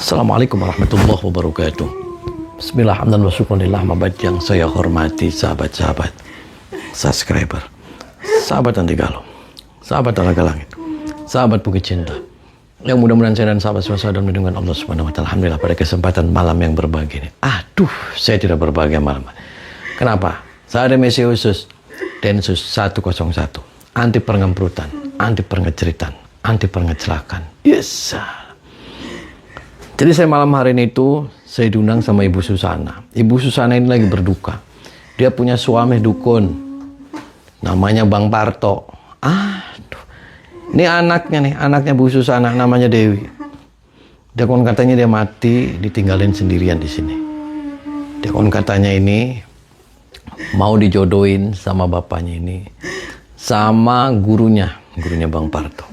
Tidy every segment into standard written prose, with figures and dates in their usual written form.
Assalamualaikum warahmatullahi wabarakatuh. Bismillah, hamdan wa syukurillah, mabad yang saya hormati sahabat-sahabat subscriber, sahabat anti galau, sahabat telaga langit, sahabat bukit cinta, yang mudah-mudahan saya dan sahabat semua dan dengan Allah Subhanahu wa taala. Alhamdulillah pada kesempatan malam yang berbahagia ini. Aduh, saya tidak berbahagia malam. Kenapa? Saya ada misi khusus Densus 101, anti pengemperutan, anti pengeceritan, anti pengecelakan. Yes. Jadi saya malam hari ini itu saya diundang sama Ibu Susana. Ibu Susana ini lagi berduka. Dia punya suami dukun, namanya Bang Parto. Aduh, ini anaknya Bu Susana, namanya Dewi. Dia kon katanya dia mati, ditinggalin sendirian di sini. Dia kon katanya ini mau dijodohin sama bapaknya ini, sama gurunya Bang Parto.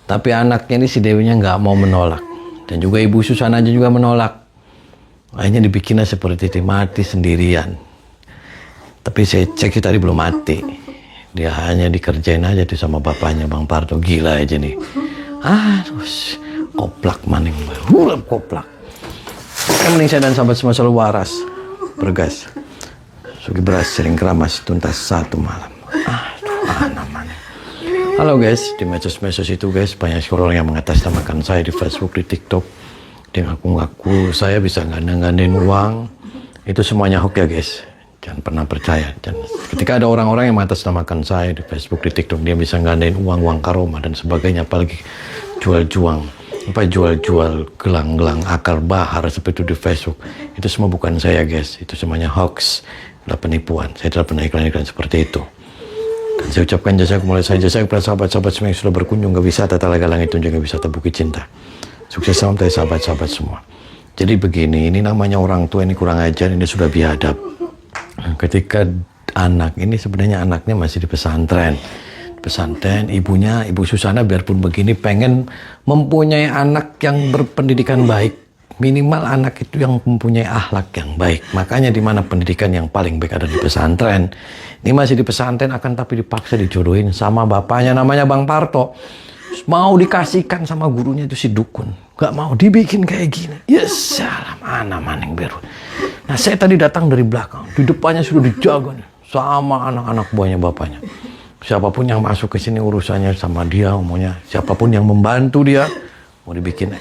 Tapi anaknya ini si Dewinya nggak mau menolak. Dan juga Ibu Susana aja juga menolak. Akhirnya dibikinnya seperti itu, mati sendirian. Tapi saya cek tadi belum mati. Dia hanya dikerjain aja tuh sama bapaknya Bang Parto. Gila aja nih. Terus koplak maning. Koplak. Kan mending saya dan sahabat semua selalu waras. Bergas. Sugi beras sering keramas tuntas satu malam. Halo guys, di medsos-medsos itu guys banyak orang yang mengatasnamakan saya di Facebook, di TikTok. Dia ngaku-ngaku saya bisa gandeng-gandain uang. Itu semuanya hoax ya guys. Jangan pernah percaya. Dan ketika ada orang-orang yang mengatasnamakan saya di Facebook, di TikTok, dia bisa gandain uang karoma dan sebagainya, apalagi jual-jual gelang-gelang akar bahar seperti itu di Facebook. Itu semua bukan saya guys. Itu semuanya hoax, adalah penipuan. Saya tidak pernah iklan-iklan seperti itu. Dan saya ucapkan jasa kepada sahabat-sahabat semua yang sudah berkunjung ke wisata Talaga Langit dan juga wisata Bukit Cinta. Sukses salam dari sahabat-sahabat semua. Jadi begini, ini namanya orang tua ini kurang ajar, ini sudah biadab. Ketika anak ini sebenarnya anaknya masih di pesantren. Pesantren, Ibu Susana biarpun begini pengen mempunyai anak yang berpendidikan baik. Minimal anak itu yang mempunyai akhlak yang baik. Makanya di mana pendidikan yang paling baik ada di pesantren. Ini masih di pesantren akan tapi dipaksa dijodohin sama bapaknya namanya Bang Parto. Mau dikasihkan sama gurunya itu si dukun. Gak mau dibikin kayak gini. Yes, salam anak maning beru. Nah saya tadi datang dari belakang. Di depannya sudah dijaga nih, sama anak-anak buahnya bapaknya. Siapapun yang masuk ke sini urusannya sama dia umumnya. Siapapun yang membantu dia mau dibikin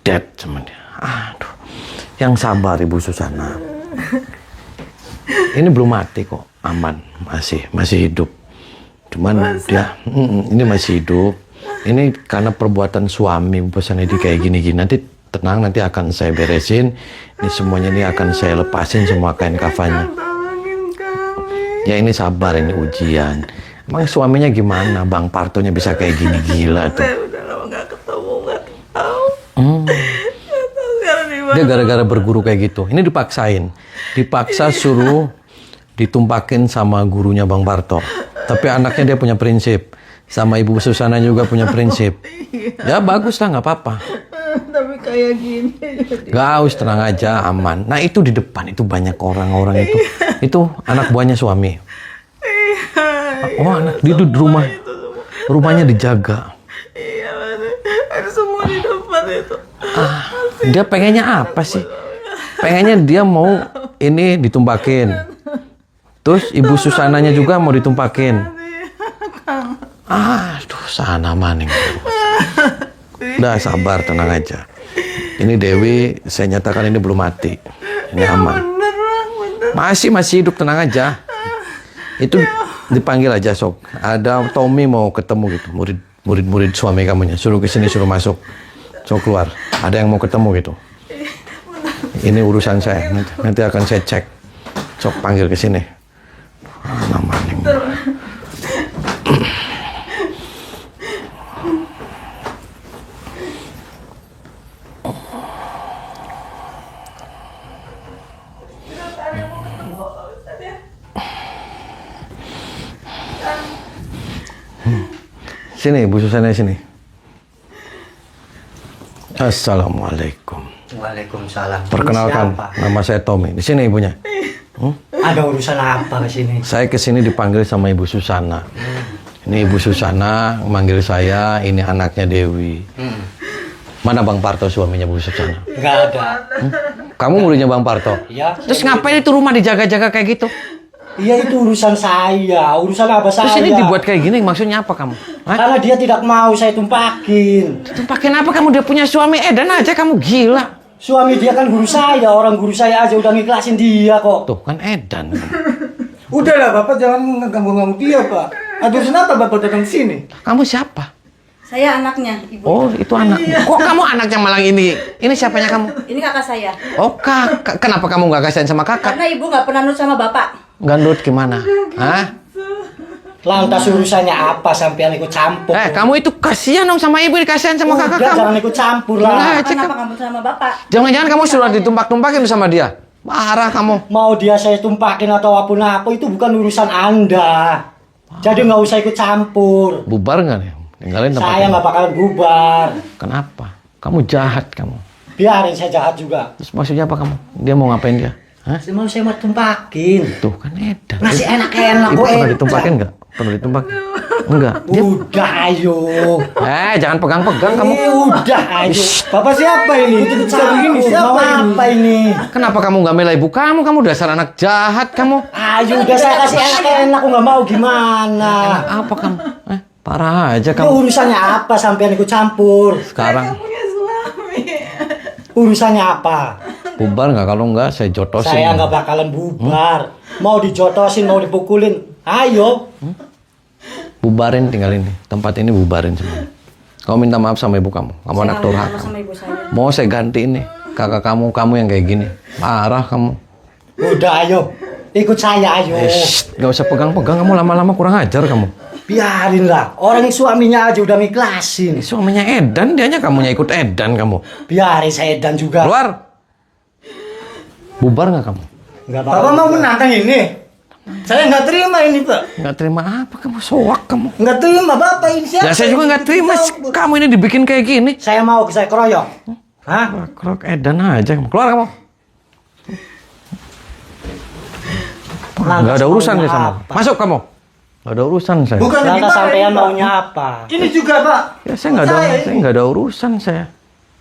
dead sama dia. Aduh, yang sabar Ibu Susana. Ini belum mati kok, aman, masih hidup. Cuman dia, ini masih hidup. Ini karena perbuatan suami pesan ini kayak gini-gini. Nanti tenang, nanti akan saya beresin. Ini semuanya ini akan saya lepasin semua kain kafannya. Ya ini sabar, ini ujian. Emang suaminya gimana? Bang Partonya bisa kayak gini, gila tuh. Udah lama gak ketemu, gak tahu. Dia gara-gara berguru kayak gitu. Ini dipaksa suruh ditumpakin sama gurunya Bang Parto. Tapi anaknya dia punya prinsip. Sama Ibu Susana juga punya prinsip. Ya bagus lah, nggak apa-apa. Tapi kayak gini. Gak usah, tenang aja, aman. Nah itu di depan itu banyak orang-orang itu. Itu anak buahnya suami. Oh anak dia di rumah. Rumahnya dijaga. Iya, ada semua di depan itu. Dia pengennya apa sih? Pengennya dia mau ini ditumpakin. Terus Ibu Susananya juga mau ditumpakin. Aduh, sana maning. Udah sabar, tenang aja. Ini Dewi, saya nyatakan ini belum mati. Ini aman. Masih hidup, tenang aja. Itu dipanggil aja sok. Ada Tommy mau ketemu gitu, murid suami kamunya. Suruh ke sini, suruh masuk. Sok keluar. Ada yang mau ketemu gitu. Ini urusan saya. Nanti akan saya cek. Sok panggil ke sini. Maning. Sini, Bu Susana sini. Assalamualaikum. Waalaikumsalam. Perkenalkan, nama saya Tommy. Di sini ibunya. Ada urusan apa ke sini? Saya ke sini dipanggil sama Ibu Susana. Ini Ibu Susana manggil saya, ini anaknya Dewi. Mana Bang Parto suaminya Bu Suksana? Nggak ada. Kamu muridnya Bang Parto? Iya. Terus ngapain itu rumah dijaga-jaga kayak gitu? Iya itu urusan saya, urusan apa saya. Terus ini dibuat kayak gini, maksudnya apa kamu? Hah? Karena dia tidak mau saya tumpakin. Tumpakin apa kamu? Dia punya suami edan aja, kamu gila. Suami dia kan guru saya, orang guru saya aja udah ngiklasin dia kok. Tuh kan edan. Udahlah Bapak jangan ngeganggu-ganggu dia Pak. Aduh kenapa Bapak datang sini? Kamu siapa? Saya anaknya, ibu. Oh, itu anak. Kok kamu anaknya malah ini? Ini siapanya kamu? Ini kakak saya. Oh, kakak. Kenapa kamu nggak kasihan sama kakak? Karena ibu nggak pernah nurut sama bapak. Gandut gimana? Hah? Lantas urusannya apa sampean ikut campur? Kamu itu kasihan dong sama ibu, kasihan sama kakak Udah, kamu. jangan ikut campur Nah, lah. cek. Kenapa kamu sama bapak? Jangan-jangan kamu sudah ditumpak-tumpakin sama dia. Marah kamu. Mau dia saya tumpakin atau apapun apa itu bukan urusan Anda. Jadi nggak usah ikut campur. Bubar nggak nih? Tinggalin tempat Saya ini. nggak bakalan bubar. Kenapa? Kamu jahat kamu. Biarin saya jahat juga. Terus maksudnya apa kamu? Dia mau ngapain dia? Hah? Saya mau tumpakin. Tuh kan edan. Masih enak-enak Ibu kok. pernah ditumpakin nggak? Pernah ditumpakin? Enggak. Udah ayo. Jangan pegang-pegang kamu. Udah ayo. Bapak siapa ini? Itu bisa begini siapa Mau ini? apa ini? Kenapa kamu nggak bela ibu kamu? Kamu dasar anak jahat kamu. Ayo udah saya kasih enak-enak, aku nggak mau gimana? Apa kamu? Parah aja Ini kamu. urusannya apa sampean ikut campur? Sekarang Punya suami. Urusannya apa? bubar nggak? Kalau nggak saya jotosin. Saya nggak bakalan bubar. Mau dijotosin, mau dipukulin. Ayo. Bubarin, tinggalin nih. Tempat ini bubarin semua. Kamu minta maaf sama ibu kamu. Kamu Saya anak nggak mau durhaka. sama ibu saya. Mau saya ganti ini. Kakak kamu yang kayak gini. Marah kamu. Udah ayo. Ikut saya ayo. Nggak usah pegang-pegang. Kamu lama-lama kurang ajar kamu. Biarin lah. Orang yang suaminya aja udah ngiklasin. Suaminya edan, dianya kamunya ikut edan kamu. Biarin saya dan juga. Keluar. Bubar nggak kamu? Nggak Bapak bakalan mau bubar. menantang ini? Saya nggak terima ini Pak. Nggak terima apa kamu? Soak kamu. Nggak terima Bapak ini siapa? Ya saya juga nggak terima. Kamu ini dibikin kayak gini. Saya mau saya keroyok. Hah? Krok edan aja kamu. Keluar kamu. Nggak ada urusan nih sama. Apa? Masuk kamu. Nggak ada urusan saya. Bukan Lantas gimana sampean ini, Pak? maunya apa? Ini juga Pak. Ya saya nggak ada. Saya nggak ada urusan saya.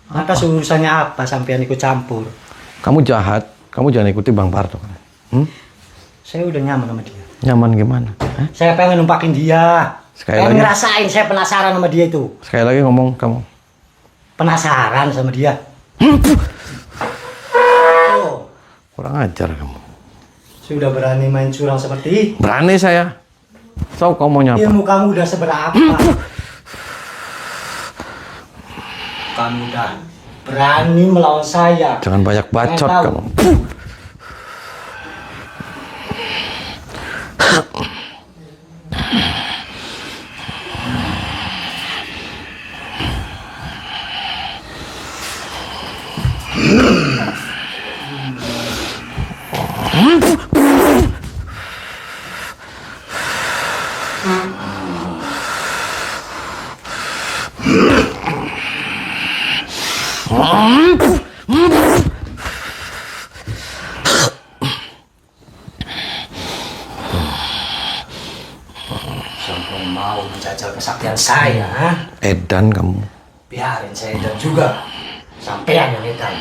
Lantas urusannya apa sampean ikut campur? Kamu jahat. Kamu jangan ikuti Bang Parto. Saya udah nyaman sama dia. Nyaman gimana? Hah? Saya pengen numpakin dia. Sekali pengen lagi. ngerasain, saya penasaran sama dia itu. Sekali lagi ngomong kamu. Penasaran sama dia. Oh, Kurang ajar kamu. sudah berani main curang seperti Berani saya. So kamu mau nyapa? ilmu kamu udah seberapa? Kamu udah berani melawan saya. Jangan banyak bacot Pengen tahu. kamu. Sampai mau menjajal kesaktian saya, ha? Edan kamu. Biarin saya dan juga sampean yang edan.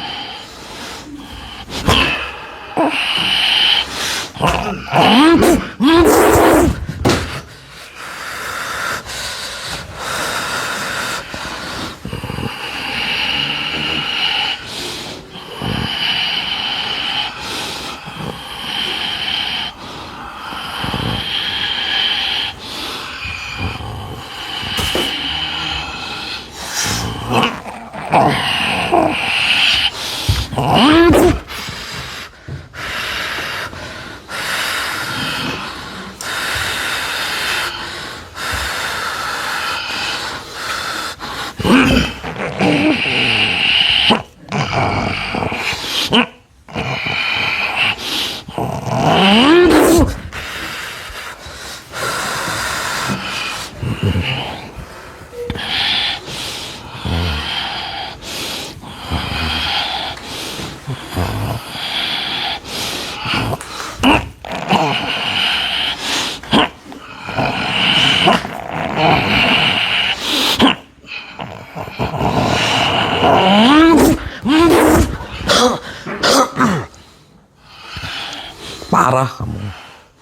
Parah kamu.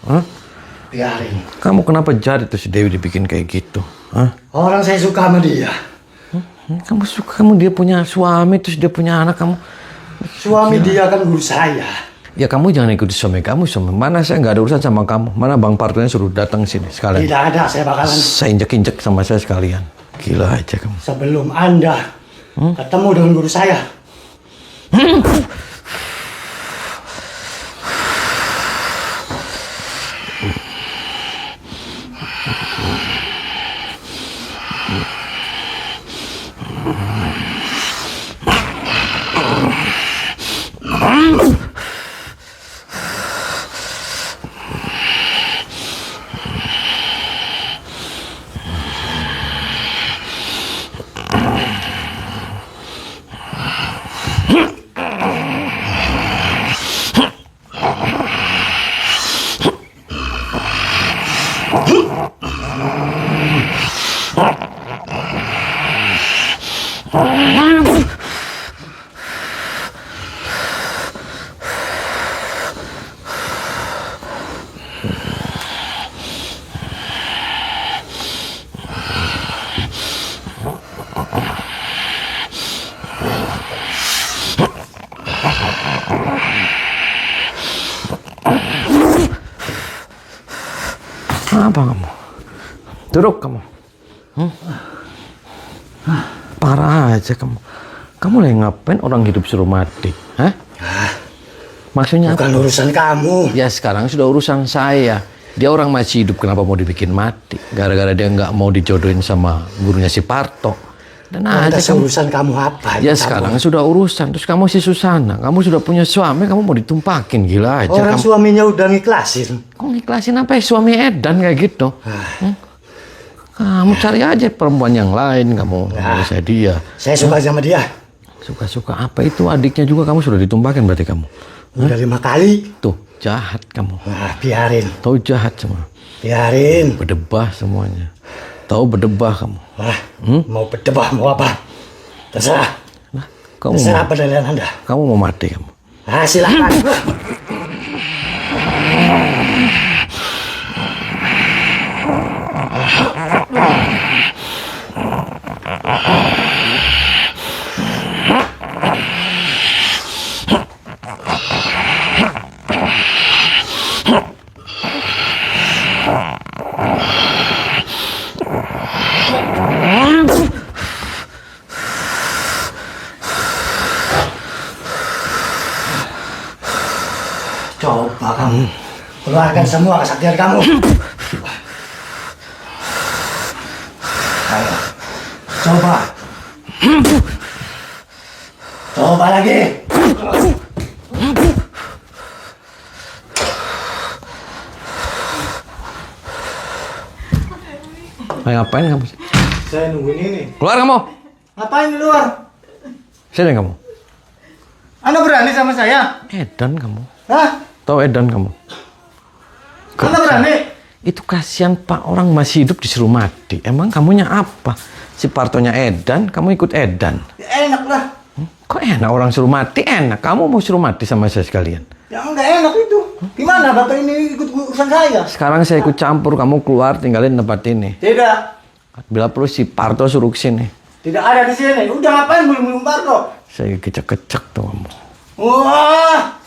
Hah? Biarin. Kamu kenapa jahat itu si Dewi dibikin kayak gitu? Hah? Orang saya suka sama dia. Kamu suka, kamu dia punya suami, terus dia punya anak, kamu. Suami dia kan guru saya. Ya kamu jangan ikuti suami kamu, mana saya nggak ada urusan sama kamu. Mana Bang Partonya suruh datang sini sekalian. Tidak ada, saya bakalan. Saya injek-injek sama saya sekalian. Gila aja kamu. Sebelum Anda ketemu dengan guru saya. Apa kamu? Duduk kamu. Parah aja kamu. Kamu lagi ngapain orang hidup suruh mati? Hah? Maksudnya Bukan apa? urusan kamu. Ya sekarang sudah urusan saya. Dia orang masih hidup, kenapa mau dibikin mati? Gara-gara dia nggak mau dijodohin sama gurunya si Parto. Dan aja kamu. Urusan kamu apa? Ya sekarang sudah urusan. Terus kamu si Susana, kamu sudah punya suami, kamu mau ditumpakin, gila aja. Orang kamu. suaminya udah ngiklasin. Kok ngiklasin apa ya suami Edan kayak gitu? Kamu cari aja perempuan yang lain, kamu nggak usah dia. Saya suka sama dia. Suka-suka apa itu, adiknya juga kamu sudah ditumpakin berarti kamu. Udah 5 kali. Tuh, jahat kamu. Nah, biarin. Tahu jahat semua. Biarin. Berdebah semuanya. Tahu berdebah kamu. Wah, mau berdebah mau apa? Terserah. Nah, kamu Terserah mau, penilaian Anda. kamu mau mati kamu. Nah, silakan. Coba kamu keluarkan semua kesaktian kamu. Ayo, coba. Coba lagi. Ayo, ngapain kamu? Saya nungguin ini. Keluar kamu. Ngapain di luar? Sini kamu. Anda berani sama saya? Edan kamu. Hah? Tahu Edan kamu? Anda berani? Itu kasihan Pak, orang masih hidup disuruh mati. Emang kamunya apa? Si Partonya Edan, kamu ikut Edan. Ya, enak lah. Kok enak orang suruh mati? Enak. Kamu mau suruh mati sama saya sekalian. Ya enggak enak itu. Gimana Bapak ini ikut urusan saya? Sekarang saya ikut campur, kamu keluar tinggalin tempat ini. Tidak. Bila perlu si Parto suruh kesini. Tidak ada di sini. Udah ngapain belum Parto? Saya kecek-kecek tuh kamu. Wah.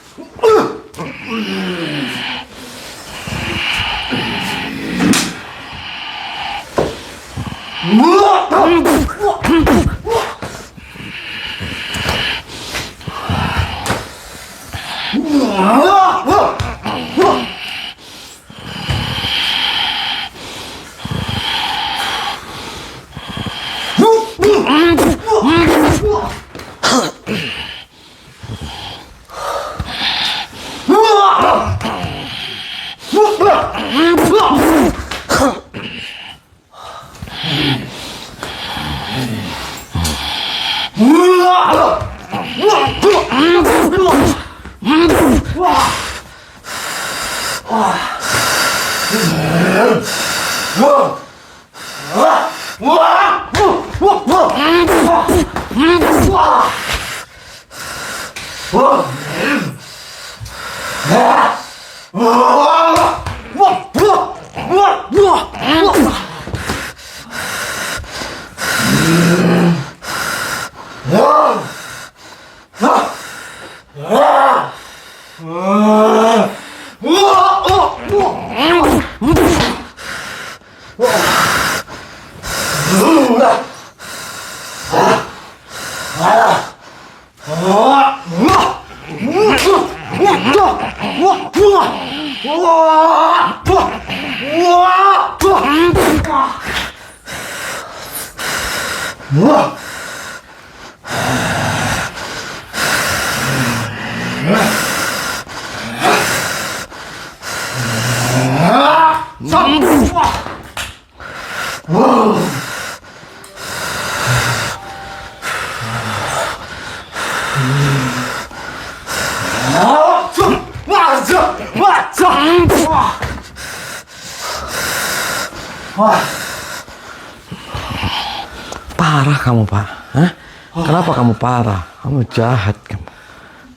Parah kamu, Pak. Hah? Kenapa kamu parah? Kamu jahat kamu.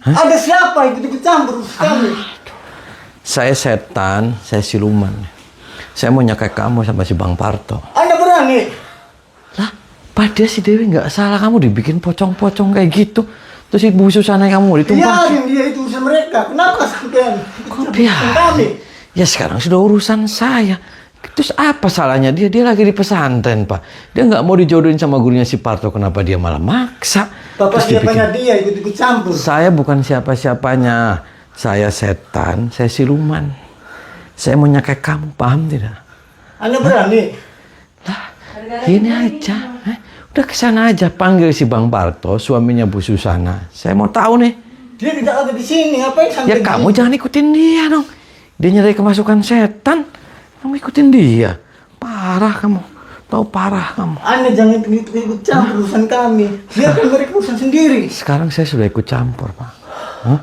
Ada siapa ikut-ikut campur kami? Saya setan, saya siluman. Saya mau nyakai kamu sama si Bang Parto. Anda berani? Lah, padahal si Dewi nggak salah, kamu dibikin pocong-pocong kayak gitu. Terus ibu Susana kamu ditumpah. Biarin dia itu urusan mereka. Kenapa sampean? Kok biarin? Kami. Ya sekarang sudah urusan saya. Terus apa salahnya dia? Dia lagi di pesantren, Pak. Dia nggak mau dijodohin sama gurunya si Parto. Kenapa dia malah maksa? Bapak Terus siapanya dia ikut-ikut campur. Saya bukan siapa-siapanya. Saya setan, saya siluman. Saya mau nyakai kamu, paham tidak? Anda berani? Lah, gini aja. Udah kesana aja, panggil si Bang Parto, suaminya Bu Susana. Saya mau tahu nih. Dia tidak ada di sini. Apa yang sampai Ya kamu jangan ikutin dia dong. Dia nyari kemasukan setan. Kamu ikutin dia. Parah kamu. Tahu parah kamu. Anda jangan ikut campur urusan kami. Biarkan mereka urusan sendiri. Sekarang saya sudah ikut campur, Pak. Hah?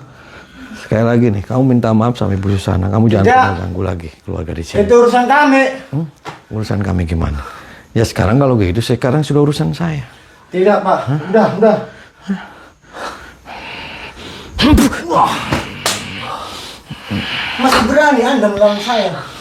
Sekali lagi nih, kamu minta maaf sama Ibu Susana. Kamu jangan Tidak. pernah ganggu lagi keluarga di sini. Itu urusan kami. Urusan kami gimana? Ya sekarang kalau gitu, sekarang sudah urusan saya. Tidak, Pak. Udah. Masih berani Anda melawan saya?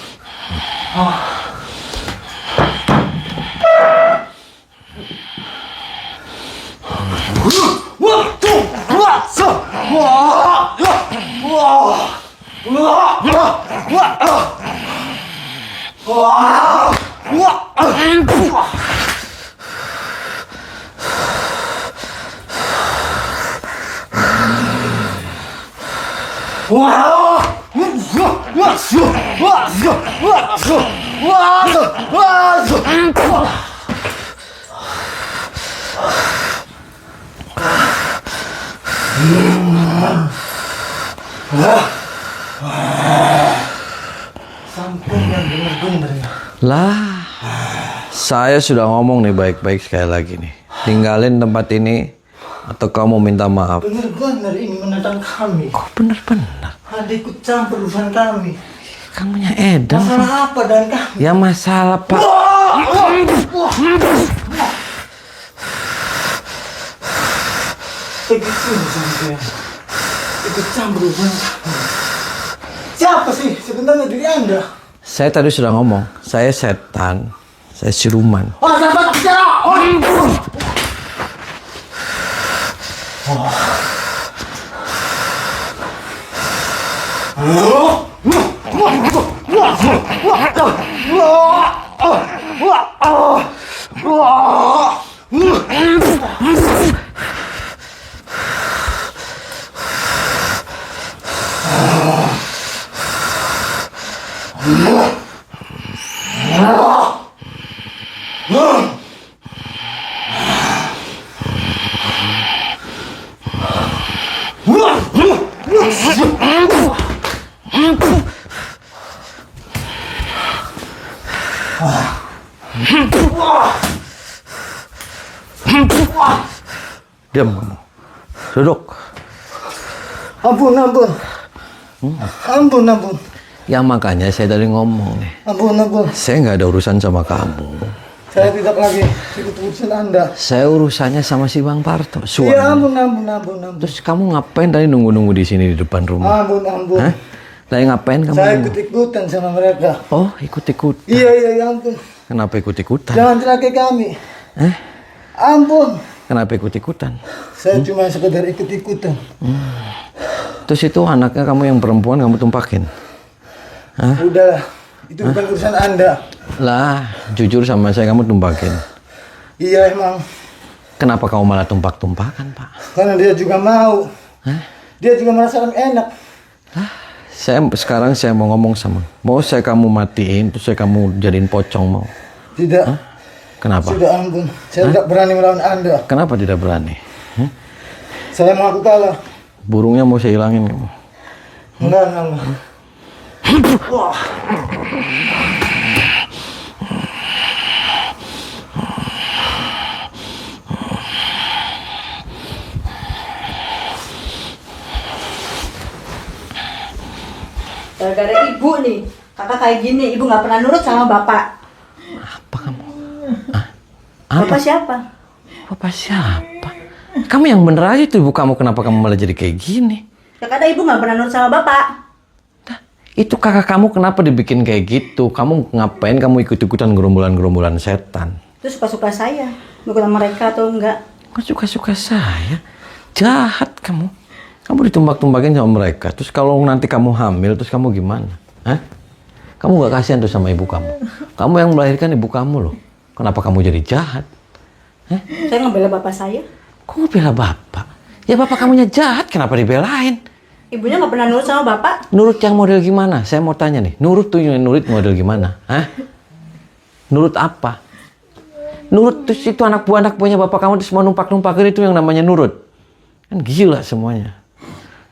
Sampai yang benar-benar ya. Lah, saya sudah ngomong nih baik-baik sekali lagi nih. Tinggalin tempat ini atau kamu minta maaf. Benar-benar ini menentang kami. Kok bener-bener? Ada ikut campur urusan kami. Kamunya Edan. Masalah apa dan kami? Ya masalah, Pak. Begitu sampai ikut campur urusan kami. Siapa sih sebenarnya diri Anda? Saya tadi sudah ngomong, saya setan, saya siluman. Sahabat bicara! Diam kamu. Duduk. Ampun. Ampun. Ya makanya saya tadi ngomong nih. Ampun. Saya nggak ada urusan sama kamu. Saya tidak lagi ikut urusan Anda. Saya urusannya sama si Bang Parto, suami. Ya ampun. Terus kamu ngapain tadi nunggu-nunggu di sini di depan rumah? Ampun. Hah? Tadi ngapain kamu? Saya ikut-ikutan sama mereka. Oh, ikut-ikut. Iya, ya ampun. Kenapa ikut-ikutan? Jangan celaka kami. Eh? Ampun. Kenapa ikut-ikutan? Saya cuma sekedar ikut-ikutan. Terus itu anaknya kamu yang perempuan kamu tumpakin? Hah? Udahlah, itu bukan urusan Anda. Lah, jujur sama saya kamu tumpakin. Iya emang. Kenapa kamu malah tumpak-tumpakan, Pak? Karena dia juga mau. Dia juga merasakan enak. Sekarang saya mau ngomong sama. Mau saya kamu matiin, terus saya kamu jadiin pocong mau. Tidak. Kenapa? Sudah ampun. Saya tidak berani melawan Anda. Kenapa tidak berani? Saya mau aku kalah. Burungnya mau saya hilangin kamu. Enggak. Wah. Gara-gara ibu nih, kakak kayak gini, ibu nggak pernah nurut sama bapak. Apa kamu? Bapak siapa? Bapak siapa? Kamu yang bener aja tuh ibu kamu. Kenapa kamu malah jadi kayak gini? Ya karena ibu nggak pernah nurut sama bapak. Itu kakak kamu kenapa dibikin kayak gitu? Kamu ngapain kamu ikut-ikutan gerombolan-gerombolan setan? Itu suka-suka saya, bukan mereka atau enggak. Kok suka-suka saya? Jahat kamu. Kamu ditumbak-tumbakin sama mereka. Terus kalau nanti kamu hamil, terus kamu gimana? Hah? Kamu gak kasihan tuh sama ibu kamu? Kamu yang melahirkan ibu kamu loh. Kenapa kamu jadi jahat? Saya ngebela bapak saya. Kok ngebela bapak? Ya bapak kamunya jahat, kenapa dibelain? Ibunya nggak pernah nurut sama bapak. Nurut yang model gimana? Saya mau tanya nih. Nurut tuh yang nurut model gimana? Hah? Nurut apa? Nurut terus itu anak buahnya bapak kamu terus mau numpak-numpakin itu yang namanya nurut. Kan gila semuanya.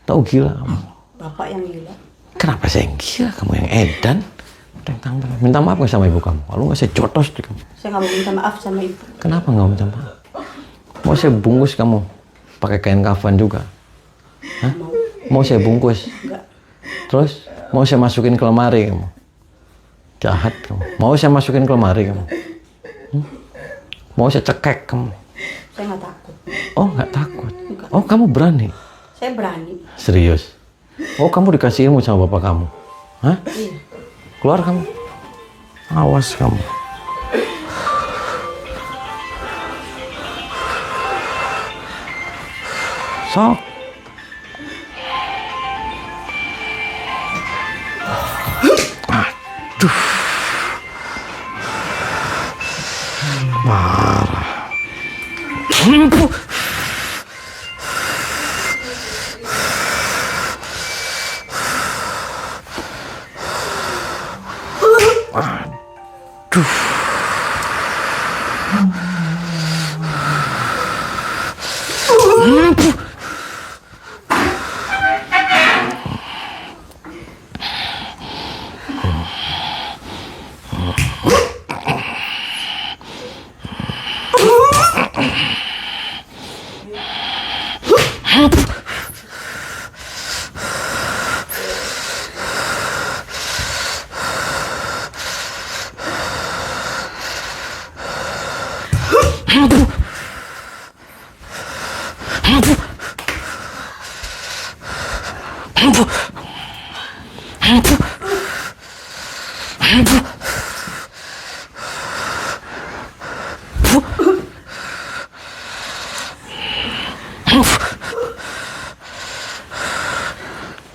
Tahu gila kamu. Bapak yang gila. Kenapa saya yang gila? Kamu yang edan. Minta maaf gak sama ibu kamu? Kalau nggak saya jotos di kamu. Saya nggak mau minta maaf sama ibu. Kenapa nggak minta maaf? Mau saya bungkus kamu pakai kain kafan juga? Hah? Mau saya bungkus? Enggak. Terus mau saya masukin ke lemari kamu? Jahat kamu. Mau saya masukin ke lemari kamu? Mau saya cekek kamu? Saya nggak takut. Oh nggak takut? Enggak. Oh kamu berani? Saya berani. Serius? Oh kamu dikasih ilmu sama bapak kamu? Hah? Iya. Keluar kamu. Awas kamu. Sok. Aduh. Parah.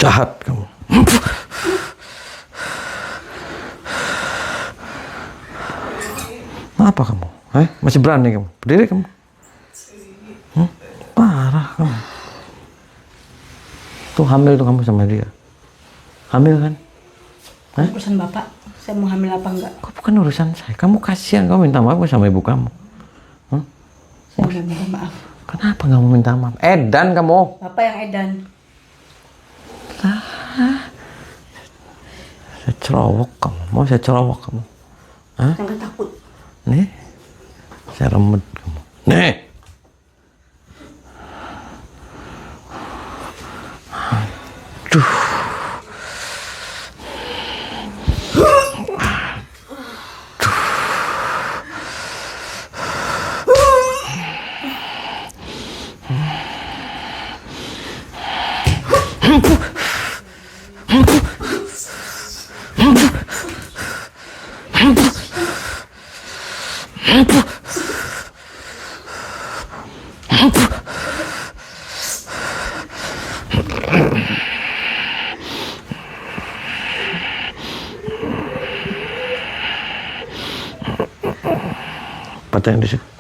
Jahat kamu. Apa kamu? Masih berani kamu? Berdiri kamu? Parah kamu. Tuh hamil tuh kamu sama dia. Hamil kan? Urusan bapak, saya mau hamil apa enggak? Kok bukan urusan saya? Kamu kasihan, kamu minta maaf sama ibu kamu. Saya nggak minta maaf. Kenapa nggak mau minta maaf? Edan kamu. Bapak yang edan. Saya cerowok kamu. Mau saya cerowok kamu? Jangan takut. Nih, saya remet kamu. Nih. Aduh. Patah yang di situ.